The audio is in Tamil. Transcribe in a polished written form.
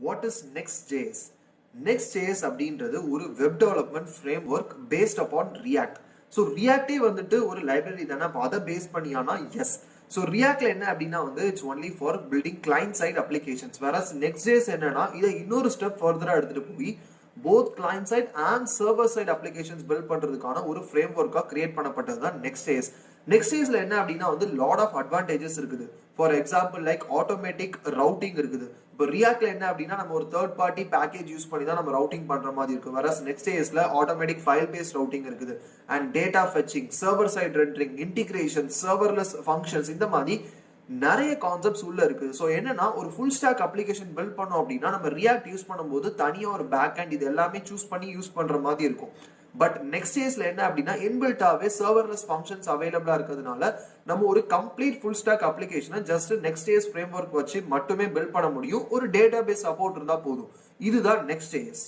what is Next.js? Next.js அப்படின்றது ஒரு web development framework based upon react. So ரியாக்டே வந்துட்டு ஒரு லைப்ரரி தானே, அப்போ அதை பேஸ் பண்ணியானா எஸ். ஸோ ரியாக்ட்ல என்ன அப்படின்னா வந்து it's only for building client side applications. வேற Next.js என்னன்னா இதை இன்னொரு ஸ்டெப் ஃபர்தரா எடுத்துட்டு போய் both client side and server side applications build பண்றதுக்கான ஒரு ஃப்ரேம் ஒர்க்கா கிரியேட் பண்ணப்பட்டது தான் Next.js. Next.jsல என்ன அப்படின்னா வந்து லாட் ஆஃப் அட்வான்டேஜஸ் இருக்குது. For example like automatic routing இருக்குது. இப்போ ரியாக்ட்ல என்ன அப்படின்னா நம்ம ஒரு தேர்ட் பார்ட்டி பேக்கேஜ் யூஸ் பண்ணி தான் நம்ம ரவுட்டிங் பண்ற மாதிரி இருக்கு. வேற Next.jsல ஆட்டோமேட்டிக் ஃபைல் பேஸ்ட் ரவுட்டிங் இருக்குது and data fetching, server side rendering, integration, serverless functions, இந்த மாதிரி நிறைய கான்செப்ட்ஸ் உள்ள இருக்கு. ஸோ என்னன்னா ஒரு ஃபுல் ஸ்டாக் அப்ளிகேஷன் பில்ட் பண்ணோம் அப்படின்னா நம்ம ரியாக்ட் யூஸ் பண்ணும்போது தனியா ஒரு பேக் அண்ட் இது எல்லாமே சூஸ் பண்ணி யூஸ் பண்ற மாதிரி இருக்கும். பட் Next.jsல என்ன அப்படின்னா இன்பில்டாவே சர்வர்லெஸ் ஃபங்க்ஷன்ஸ் அவைலபிளா இருக்கிறதுனால நம்ம ஒரு கம்ப்ளீட் ஃபுல் ஸ்டாக் அப்ளிகேஷனை ஜஸ்ட் Next.js ஃப்ரேம்வொர்க் வச்சு மட்டுமே பில்ட் பண்ண முடியும். ஒரு டேட்டாபேஸ் சப்போர்ட் இருந்தா போதும். இதுதான் Next.js.